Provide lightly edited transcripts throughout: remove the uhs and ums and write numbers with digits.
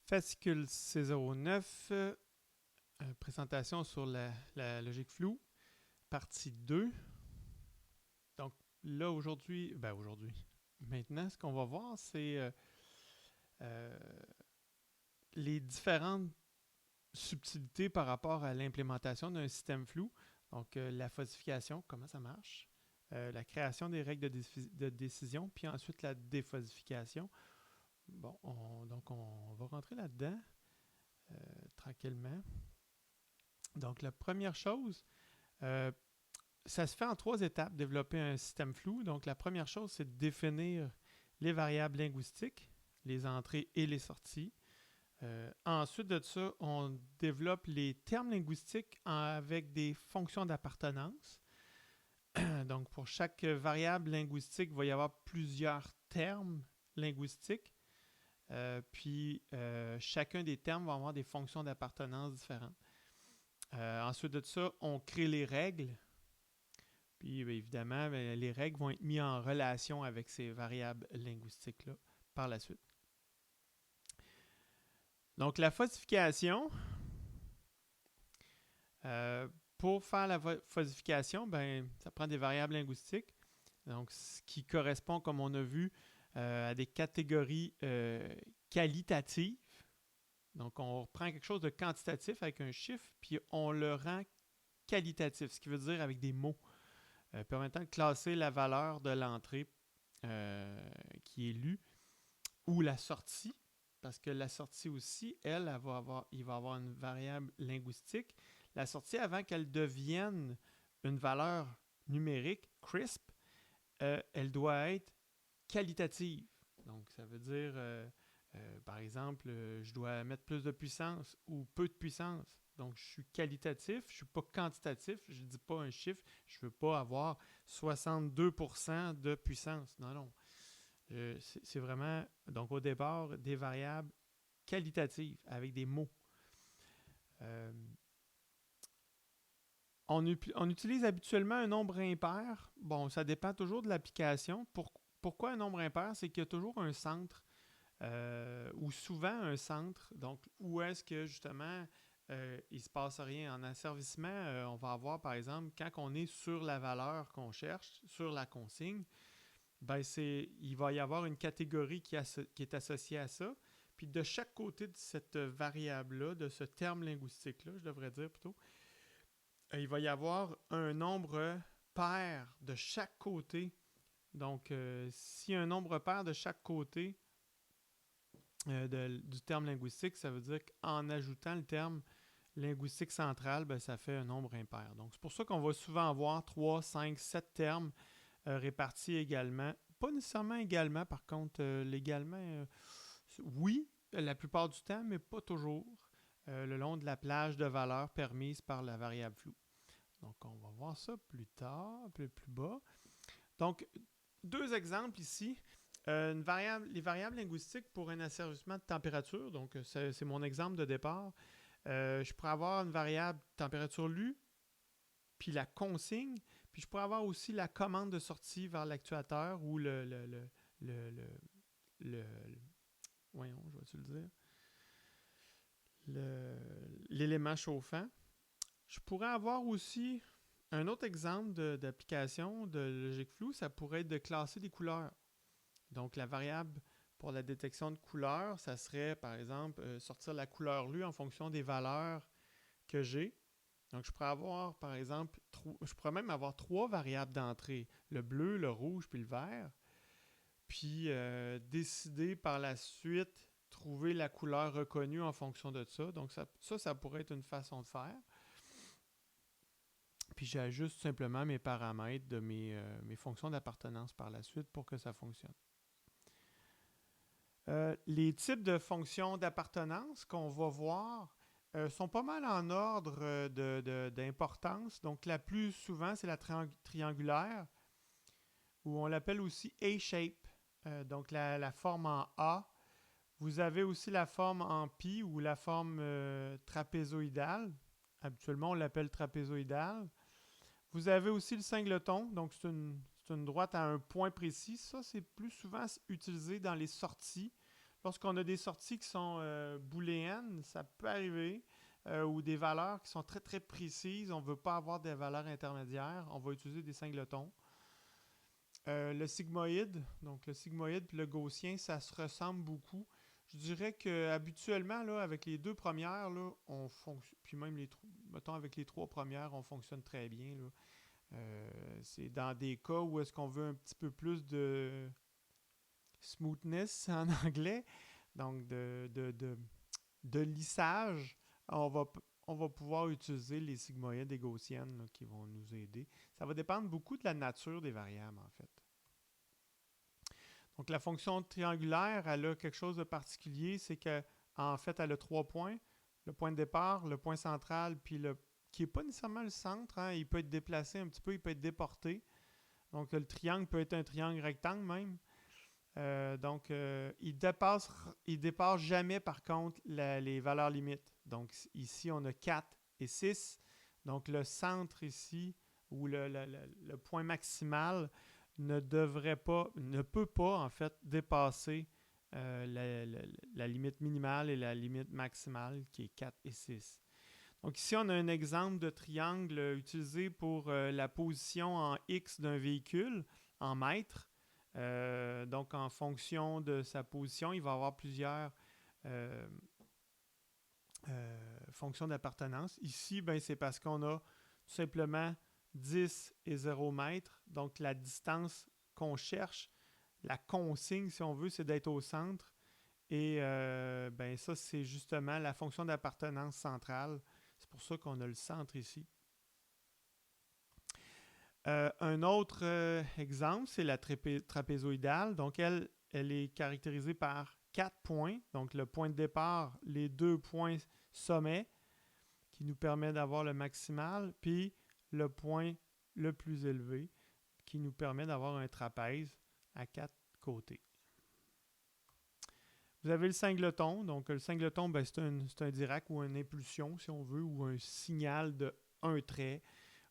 Fascicule C09, présentation sur la logique floue, partie 2. Donc là, maintenant, ce qu'on va voir, c'est euh, les différentes subtilités par rapport à l'implémentation d'un système flou. Donc la phosification, comment ça marche, la création des règles de décision, puis ensuite la déphosification. Bon, donc on va rentrer là-dedans tranquillement. Donc la première chose, ça se fait en 3 étapes, développer un système flou. Donc la première chose, c'est de définir les variables linguistiques, les entrées et les sorties. Ensuite de ça, on développe les termes linguistiques avec des fonctions d'appartenance. Donc pour chaque variable linguistique, il va y avoir plusieurs termes linguistiques. Puis chacun des termes va avoir des fonctions d'appartenance différentes. Ensuite de ça, on crée les règles. Puis évidemment, les règles vont être mises en relation avec ces variables linguistiques-là par la suite. Donc la phosification, pour faire la phosification, ça prend des variables linguistiques. Donc ce qui correspond, comme on a vu, à des catégories qualitatives. Donc on reprend quelque chose de quantitatif avec un chiffre, puis on le rend qualitatif, ce qui veut dire avec des mots. Permettant de classer la valeur de l'entrée qui est lue ou la sortie, parce que la sortie aussi, il va avoir une variable linguistique. La sortie, avant qu'elle devienne une valeur numérique, crisp, elle doit être qualitative. Donc, ça veut dire, par exemple, je dois mettre plus de puissance ou peu de puissance. Donc, je suis qualitatif, je ne suis pas quantitatif, je ne dis pas un chiffre, je ne veux pas avoir 62% de puissance. Non, non. C'est vraiment, donc au départ, des variables qualitatives avec des mots. On utilise habituellement un nombre impair. Bon, ça dépend toujours de l'application. Pourquoi un nombre impair? C'est qu'il y a toujours un centre, ou souvent un centre. Donc, où est-ce que justement il ne se passe rien? En asservissement, on va avoir, par exemple, quand on est sur la valeur qu'on cherche, sur la consigne, il va y avoir une catégorie qui est associée à ça. Puis de chaque côté de cette variable-là, de ce terme linguistique-là, je devrais dire plutôt, il va y avoir un nombre pair de chaque côté. Donc, s'il y a un nombre pair de chaque côté du terme linguistique, ça veut dire qu'en ajoutant le terme linguistique central, ça fait un nombre impair. Donc, c'est pour ça qu'on va souvent avoir 3, 5, 7 termes répartis également. Pas nécessairement également, par contre, légalement, oui, la plupart du temps, mais pas toujours, le long de la plage de valeurs permise par la variable floue. Donc, on va voir ça plus tard, un peu plus bas. Donc, 2 exemples ici. Les variables linguistiques pour un asservissement de température. Donc, c'est mon exemple de départ. Je pourrais avoir une variable température lue, puis la consigne, puis je pourrais avoir aussi la commande de sortie vers l'actuateur ou voyons, je vais-tu le dire, l'élément chauffant. Je pourrais avoir aussi un autre exemple d'application de logique floue, ça pourrait être de classer des couleurs. Donc la variable pour la détection de couleurs, ça serait par exemple sortir la couleur lue en fonction des valeurs que j'ai. Donc je pourrais avoir par exemple, je pourrais même avoir 3 variables d'entrée, le bleu, le rouge puis le vert. Puis décider par la suite, trouver la couleur reconnue en fonction de ça. Donc ça pourrait être une façon de faire. Puis j'ajuste simplement mes paramètres de mes fonctions d'appartenance par la suite pour que ça fonctionne. Les types de fonctions d'appartenance qu'on va voir sont pas mal en ordre d'importance. Donc la plus souvent, c'est la triangulaire, ou on l'appelle aussi A-shape, donc la forme en A. Vous avez aussi la forme en pi ou la forme trapézoïdale. Habituellement, on l'appelle trapézoïdale. Vous avez aussi le singleton, donc c'est une droite à un point précis. Ça, c'est plus souvent utilisé dans les sorties. lorsqu'on a des sorties qui sont booléennes, ça peut arriver, ou des valeurs qui sont très très précises. On ne veut pas avoir des valeurs intermédiaires. On va utiliser des singletons. Le sigmoïde, donc le sigmoïde puis le gaussien, ça se ressemble beaucoup. Je dirais que habituellement, là, avec les deux premières, là, on fonctionne. Puis même mettons avec les trois premières, on fonctionne très bien. Là. C'est dans des cas où est-ce qu'on veut un petit peu plus de smoothness en anglais, donc de lissage, on va pouvoir utiliser les sigmoïdes et gaussiennes là, qui vont nous aider. Ça va dépendre beaucoup de la nature des variables, en fait. Donc, la fonction triangulaire, elle a quelque chose de particulier, c'est qu'en fait, elle a 3 points. Le point de départ, le point central, puis qui n'est pas nécessairement le centre. Hein, il peut être déplacé un petit peu, il peut être déporté. Donc, le triangle peut être un triangle rectangle même. Donc, il dépasse jamais, par contre, les valeurs limites. Donc, ici, on a 4 et 6. Donc, le centre ici, ou le point maximal, ne peut pas, en fait, dépasser la limite minimale et la limite maximale, qui est 4 et 6. Donc, ici, on a un exemple de triangle utilisé pour la position en X d'un véhicule, en mètres. Donc, en fonction de sa position, il va avoir plusieurs fonctions d'appartenance. Ici, ben, c'est parce qu'on a tout simplement 10 et 0 mètres. Donc, la distance qu'on cherche, la consigne, si on veut, c'est d'être au centre. Et ben, ça, c'est justement la fonction d'appartenance centrale. C'est pour ça qu'on a le centre ici. Un autre exemple, c'est la trapézoïdale. Donc, elle est caractérisée par 4 points. Donc, le point de départ, les 2 points sommets qui nous permet d'avoir le maximal, puis le point le plus élevé qui nous permet d'avoir un trapèze à 4 côtés. Vous avez le singleton. Donc, le singleton, ben, c'est un Dirac ou une impulsion, si on veut, ou un signal de un trait.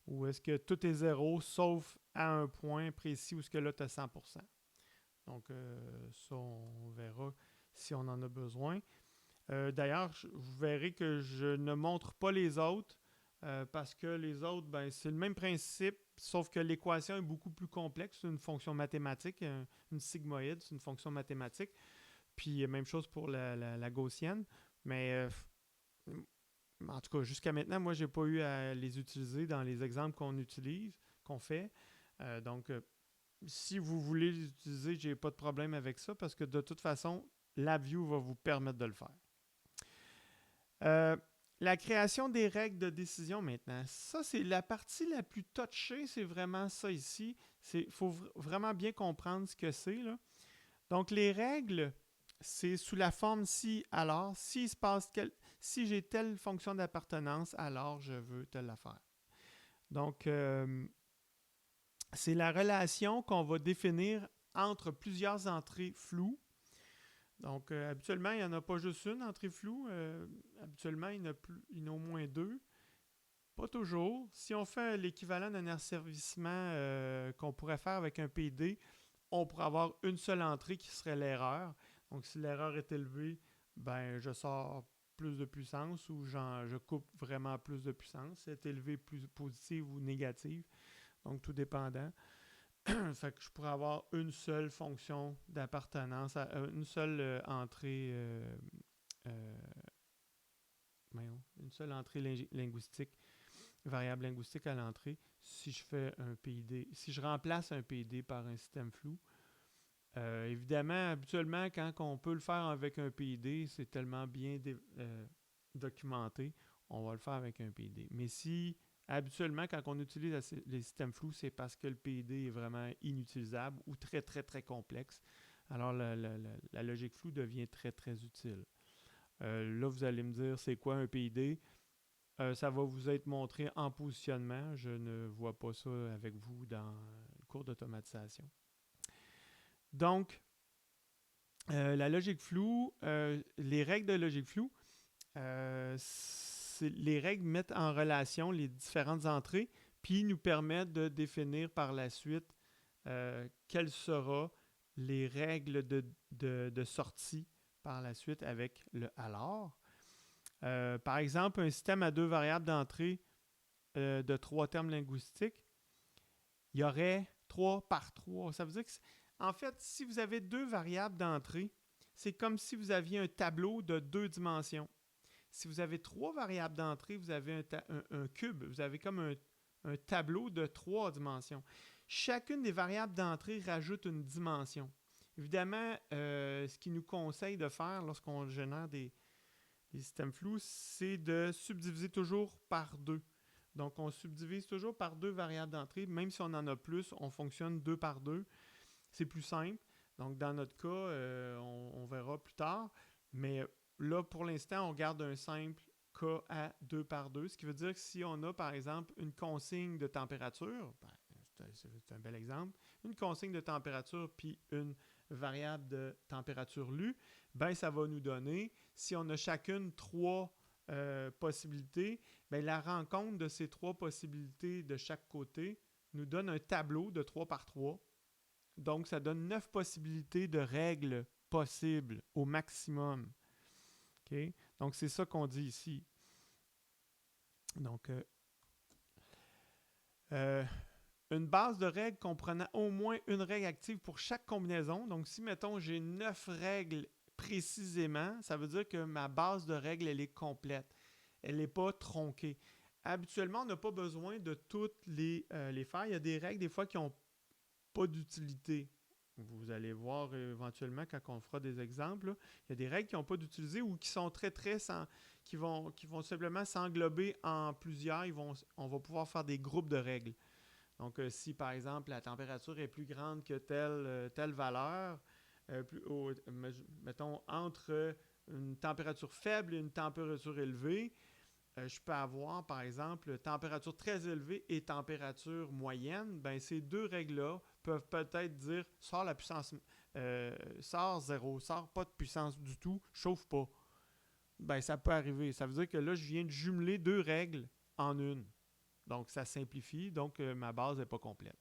Ou est-ce que tout est zéro, sauf à un point précis où est-ce que là, tu as 100%. Donc, ça, on verra si on en a besoin. D'ailleurs, vous verrez que je ne montre pas les autres parce que les autres, ben, c'est le même principe, sauf que l'équation est beaucoup plus complexe. C'est une fonction mathématique, une sigmoïde, c'est une fonction mathématique. Puis, même chose pour la gaussienne. Mais en tout cas, jusqu'à maintenant, moi, je n'ai pas eu à les utiliser dans les exemples qu'on fait. Donc, si vous voulez les utiliser, je n'ai pas de problème avec ça parce que de toute façon, LabVIEW va vous permettre de le faire. La création des règles de décision maintenant. Ça, c'est la partie la plus touchée, c'est vraiment ça ici. Il faut vraiment bien comprendre ce que c'est, là. Donc, les règles, c'est sous la forme si, alors. Si j'ai telle fonction d'appartenance, alors je veux telle affaire. Donc, c'est la relation qu'on va définir entre plusieurs entrées floues. Donc, habituellement, il n'y en a pas juste une entrée floue. Habituellement, il y en a au moins 2. Pas toujours. Si on fait l'équivalent d'un asservissement qu'on pourrait faire avec un PD, on pourrait avoir une seule entrée qui serait l'erreur. Donc, si l'erreur est élevée, ben, je sors plus de puissance ou je coupe vraiment plus de puissance. C'est élevé plus positive ou négative. Donc, tout dépendant. Fait que je pourrais avoir une seule fonction d'appartenance, une seule entrée, une seule entrée linguistique, variable linguistique à l'entrée, si je fais un PID, si je remplace un PID par un système flou. Évidemment, habituellement, quand on peut le faire avec un PID, c'est tellement bien documenté, on va le faire avec un PID. Mais si habituellement, quand on utilise les systèmes flous, c'est parce que le PID est vraiment inutilisable ou très, très, très complexe. Alors, la logique floue devient très, très utile. Là, vous allez me dire, c'est quoi un PID? Ça va vous être montré en positionnement. Je ne vois pas ça avec vous dans le cours d'automatisation. Donc, la logique floue, les règles de logique floue, les règles mettent en relation les différentes entrées, puis nous permettent de définir par la suite quelles seront les règles de sortie par la suite avec le alors. Par exemple, un système à 2 variables d'entrée de 3 termes linguistiques, il y aurait 3 par 3. Ça veut dire que, en fait, si vous avez 2 variables d'entrée, c'est comme si vous aviez un tableau de 2 dimensions. Si vous avez 3 variables d'entrée, vous avez un cube. Vous avez comme un tableau de 3 dimensions. Chacune des variables d'entrée rajoute une dimension. Évidemment, ce qu'il nous conseille de faire lorsqu'on génère des systèmes flous, c'est de subdiviser toujours par 2. Donc, on subdivise toujours par 2 variables d'entrée. Même si on en a plus, on fonctionne 2 par 2. C'est plus simple. Donc, dans notre cas, on verra plus tard. Mais là, pour l'instant, on garde un simple cas à 2 par 2. Ce qui veut dire que si on a, par exemple, une consigne de température, c'est un bel exemple, une consigne de température puis une variable de température lue, ben ça va nous donner, si on a chacune 3 possibilités, ben la rencontre de ces 3 possibilités de chaque côté nous donne un tableau de 3 par 3. Donc, ça donne 9 possibilités de règles possibles au maximum. Okay? Donc, c'est ça qu'on dit ici. Donc, une base de règles comprenant au moins une règle active pour chaque combinaison. Donc, si, mettons, j'ai 9 règles précisément, ça veut dire que ma base de règles, elle est complète. Elle n'est pas tronquée. Habituellement, on n'a pas besoin de toutes les faire. Il y a des règles, des fois, qui n'ont pas d'utilité. Vous allez voir éventuellement quand on fera des exemples. Là, il y a des règles qui n'ont pas d'utilité ou qui sont très qui vont simplement s'englober en plusieurs. On va pouvoir faire des groupes de règles. Donc, si par exemple la température est plus grande que telle valeur, mettons entre une température faible et une température élevée, je peux avoir par exemple température très élevée et température moyenne. Ben, ces deux règles-là peuvent peut-être dire sors la puissance, sors 0, sors pas de puissance du tout, chauffe pas. Ben, ça peut arriver. Ça veut dire que là, je viens de jumeler 2 règles en une. Donc, ça simplifie. Donc, ma base n'est pas complète.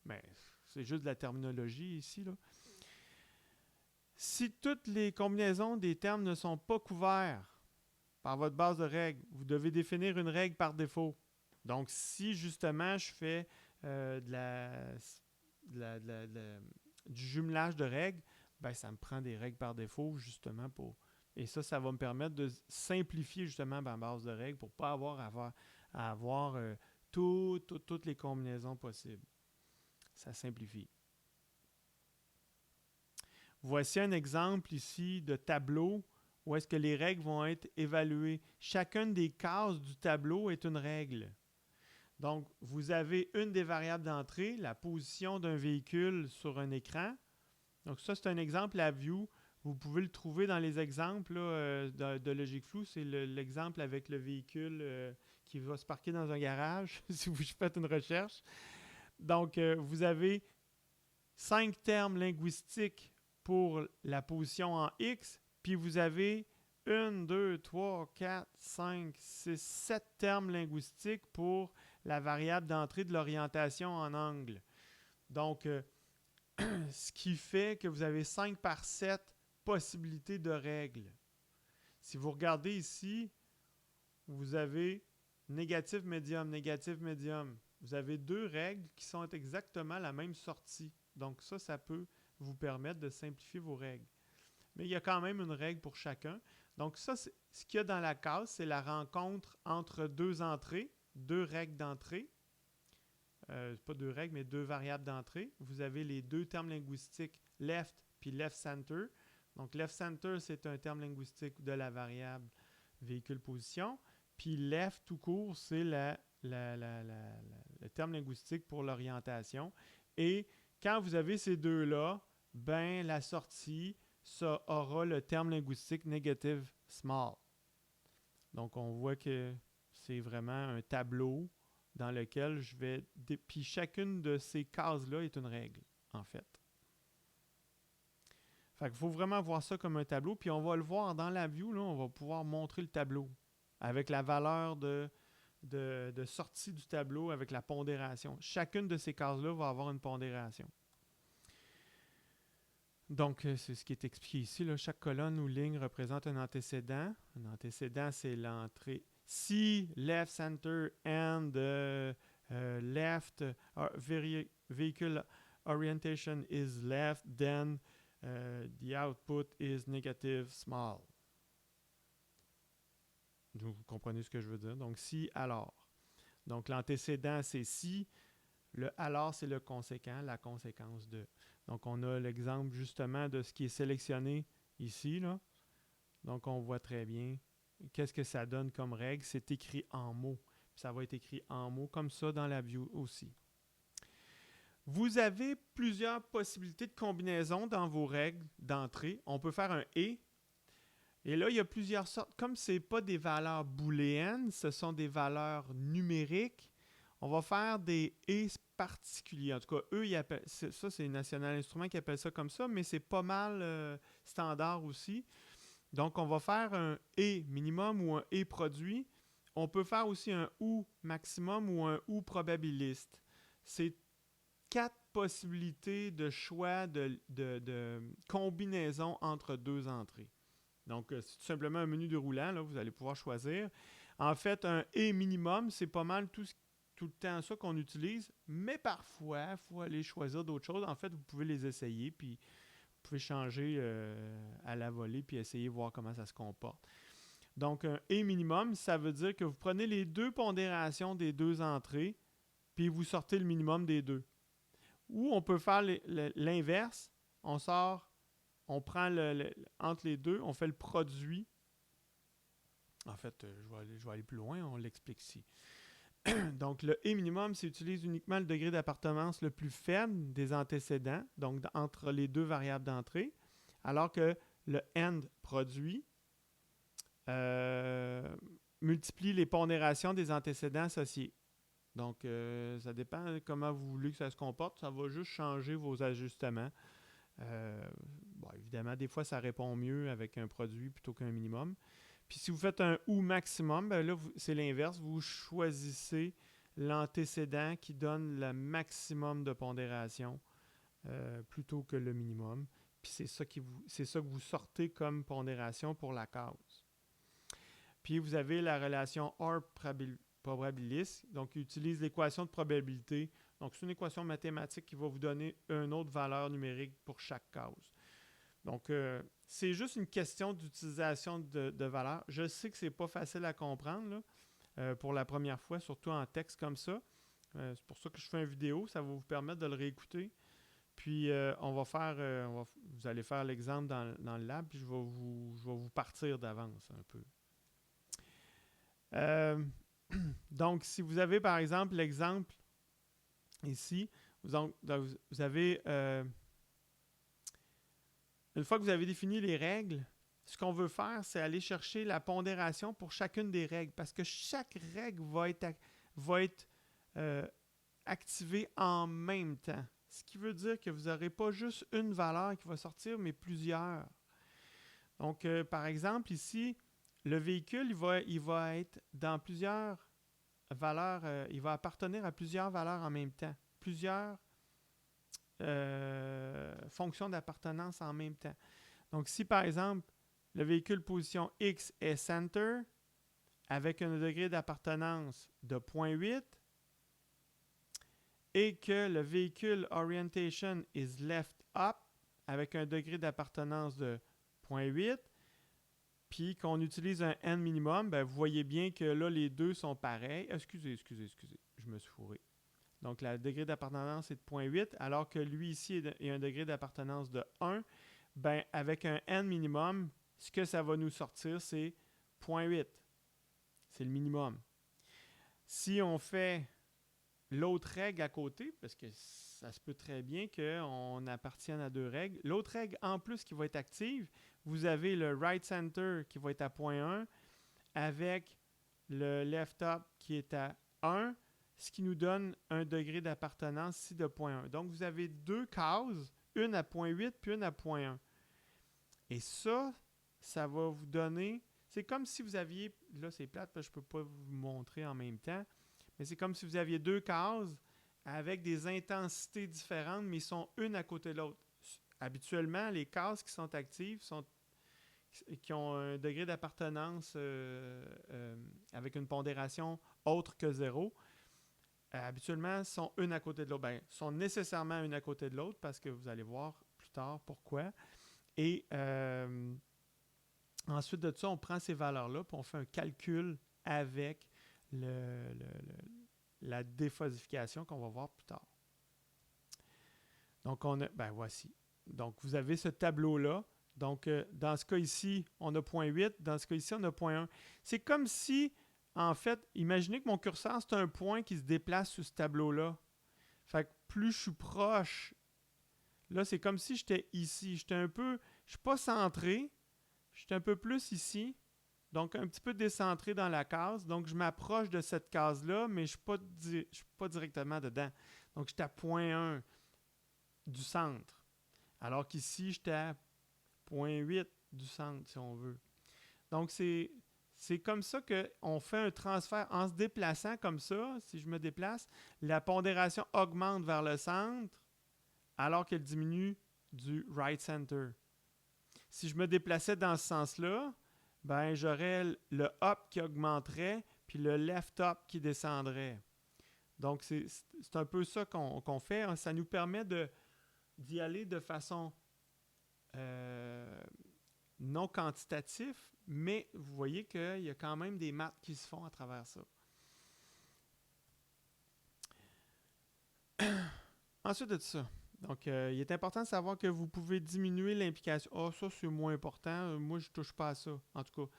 Mais c'est juste de la terminologie ici, là. Si toutes les combinaisons des termes ne sont pas couverts par votre base de règles, vous devez définir une règle par défaut. Donc, si justement je fais du jumelage de règles, ben, ça me prend des règles par défaut justement pour... Et ça va me permettre de simplifier justement ma base de règles pour ne pas à avoir toutes les combinaisons possibles. Ça simplifie. Voici un exemple ici de tableau où est-ce que les règles vont être évaluées. Chacune des cases du tableau est une règle. Donc, vous avez une des variables d'entrée, la position d'un véhicule sur un écran. Donc, ça, c'est un exemple à view. Vous pouvez le trouver dans les exemples là, de Logic Flow. C'est l'exemple avec le véhicule qui va se parquer dans un garage, si vous faites une recherche. Donc, vous avez 5 termes linguistiques pour la position en X, puis vous avez 1, 2, 3, 4, 5, 6, 7 termes linguistiques pour la variable d'entrée de l'orientation en angle. Donc, ce qui fait que vous avez 5 par 7 possibilités de règles. Si vous regardez ici, vous avez négatif, médium, négatif, médium. Vous avez 2 règles qui sont exactement la même sortie. Donc ça peut vous permettre de simplifier vos règles. Mais il y a quand même une règle pour chacun. Donc ça, ce qu'il y a dans la case, c'est la rencontre entre 2 entrées, 2 règles d'entrée. Pas 2 règles, mais 2 variables d'entrée. Vous avez les 2 termes linguistiques left puis left center. Donc left center, c'est un terme linguistique de la variable véhicule position. Puis left tout court, c'est le terme linguistique pour l'orientation. Et quand vous avez ces deux-là, ben la sortie, ça aura le terme linguistique negative small. Donc, on voit que c'est vraiment un tableau dans lequel je vais... Puis chacune de ces cases-là est une règle, en fait. Fait qu'il faut vraiment voir ça comme un tableau. Puis on va le voir dans la view, là, on va pouvoir montrer le tableau avec la valeur de sortie du tableau avec la pondération. Chacune de ces cases-là va avoir une pondération. Donc, c'est ce qui est expliqué ici. Là. Chaque colonne ou ligne représente un antécédent. Un antécédent, c'est l'entrée. Si left center and left vehicle orientation is left, then the output is negative small. Vous comprenez ce que je veux dire? Donc, si, alors. Donc, l'antécédent, c'est si. Le alors, c'est le conséquent, la conséquence de. Donc, on a l'exemple justement de ce qui est sélectionné ici. Là. Donc, on voit très bien qu'est-ce que ça donne comme règle. C'est écrit en mots. Ça va être écrit en mots comme ça dans la view aussi. Vous avez plusieurs possibilités de combinaison dans vos règles d'entrée. On peut faire un « et ». Et là, il y a plusieurs sortes. Comme ce n'est pas des valeurs booléennes, ce sont des valeurs numériques, on va faire des « et » particuliers. En tout cas, eux, ils appellent, ça, c'est National Instruments qui appelle ça comme ça, mais c'est pas mal standard aussi. Donc, on va faire un « et » minimum ou un « et » produit. On peut faire aussi un « ou » maximum ou un « ou » probabiliste. C'est 4 possibilités de choix de combinaison entre deux entrées. Donc, c'est tout simplement un menu déroulant, là, vous allez pouvoir choisir. En fait, un « et » minimum, c'est pas mal tout le temps ça qu'on utilise, mais parfois, il faut aller choisir d'autres choses. En fait, vous pouvez les essayer, puis vous pouvez changer à la volée, puis essayer de voir comment ça se comporte. Donc, un « et » minimum, ça veut dire que vous prenez les deux pondérations des deux entrées, puis vous sortez le minimum des deux. Ou on peut faire l'inverse, on prend entre les deux, on fait le produit. En fait, je vais aller plus loin, on l'explique ici. Donc, le « et » minimum, c'est utilise uniquement le degré d'appartenance le plus faible des antécédents, donc entre les deux variables d'entrée, alors que le « and » produit multiplie les pondérations des antécédents associés. Donc, ça dépend de comment vous voulez que ça se comporte. Ça va juste changer vos ajustements. Évidemment, des fois, ça répond mieux avec un produit plutôt qu'un minimum. Puis si vous faites un « ou » maximum, ben là, c'est l'inverse. Vous choisissez l'antécédent qui donne le maximum de pondération plutôt que le minimum. Puis c'est ça que vous sortez comme pondération pour la case. Puis vous avez la relation OR probabiliste, donc il utilise l'équation de probabilité. Donc c'est une équation mathématique qui va vous donner une autre valeur numérique pour chaque case. Donc, c'est juste une question d'utilisation de valeurs. Je sais que ce n'est pas facile à comprendre là, pour la première fois, surtout en texte comme ça. C'est pour ça que je fais une vidéo. Ça va vous permettre de le réécouter. Puis, vous allez faire l'exemple dans le lab, puis je vais vous partir d'avance un peu. Donc, si vous avez, par exemple, l'exemple ici, vous avez... une fois que vous avez défini les règles, ce qu'on veut faire, c'est aller chercher la pondération pour chacune des règles, parce que chaque règle va être activée en même temps. Ce qui veut dire que vous n'aurez pas juste une valeur qui va sortir, mais plusieurs. Donc, par exemple, ici, le véhicule, il va être dans plusieurs valeurs, il va appartenir à plusieurs valeurs en même temps. Plusieurs fonctions d'appartenance en même temps. Donc, si par exemple, le véhicule position X est center avec un degré d'appartenance de 0.8 et que le véhicule orientation is left up avec un degré d'appartenance de 0.8 puis qu'on utilise un N minimum, ben vous voyez bien que là, les deux sont pareils. Excusez, je me suis fourré. Donc, le degré d'appartenance est de 0.8, alors que lui ici est un degré d'appartenance de 1. Ben, avec un N minimum, ce que ça va nous sortir, c'est 0.8. C'est le minimum. Si on fait l'autre règle à côté, parce que ça se peut très bien qu'on appartienne à deux règles, l'autre règle en plus qui va être active, vous avez le right center qui va être à 0.1 avec le left up qui est à 1, ce qui nous donne un degré d'appartenance ici de 0.1. Donc, vous avez deux cases, une à 0.8 puis une à 0.1. Et ça va vous donner... C'est comme si vous aviez... Là, c'est plate, parce que je ne peux pas vous montrer en même temps, mais c'est comme si vous aviez deux cases avec des intensités différentes, mais ils sont une à côté de l'autre. habituellement, les cases qui sont actives qui ont un degré d'appartenance avec une pondération autre que 0, habituellement, sont une à côté de l'autre. Ben, sont nécessairement une à côté de l'autre parce que vous allez voir plus tard pourquoi. Et ensuite de ça, on prend ces valeurs-là puis on fait un calcul avec la déphasification qu'on va voir plus tard. Donc, voici. Donc, vous avez ce tableau-là. Donc, dans ce cas ici, on a 0.8. Dans ce cas ici, on a 0.1. C'est comme si, en fait, imaginez que mon curseur, c'est un point qui se déplace sur ce tableau-là. Fait que plus je suis proche, là, c'est comme si j'étais ici. Je ne suis pas centré. Je suis un peu plus ici. Donc, un petit peu décentré dans la case. Donc, je m'approche de cette case-là, mais je ne suis pas directement dedans. Donc, j'étais à 0.1 du centre. Alors qu'ici, j'étais à 0.8 du centre, si on veut. Donc, c'est comme ça qu'on fait un transfert. En se déplaçant comme ça, si je me déplace, la pondération augmente vers le centre alors qu'elle diminue du right center. Si je me déplaçais dans ce sens-là, ben, j'aurais le up qui augmenterait puis le left up qui descendrait. Donc, c'est un peu ça qu'on fait. Ça nous permet d'y aller de façon non quantitative, mais vous voyez qu'il y a quand même des maths qui se font à travers ça. Ensuite de ça, donc il est important de savoir que vous pouvez diminuer l'implication. Ah, ça c'est moins important. Moi, je ne touche pas à ça. En tout cas,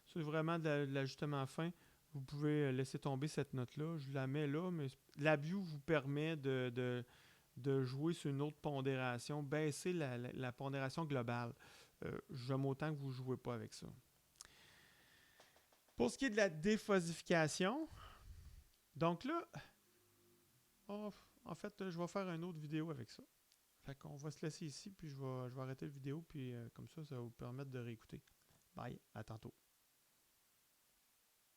c'est vraiment de l'ajustement fin. Vous pouvez laisser tomber cette note-là. Je la mets là, mais la view vous permet de jouer sur une autre pondération, baisser la pondération globale. J'aime autant que vous ne jouez pas avec ça. Pour ce qui est de la déphasification, donc là, en fait, je vais faire une autre vidéo avec ça. Fait qu'on va se laisser ici, puis je vais arrêter la vidéo, puis comme ça va vous permettre de réécouter. Bye, à tantôt.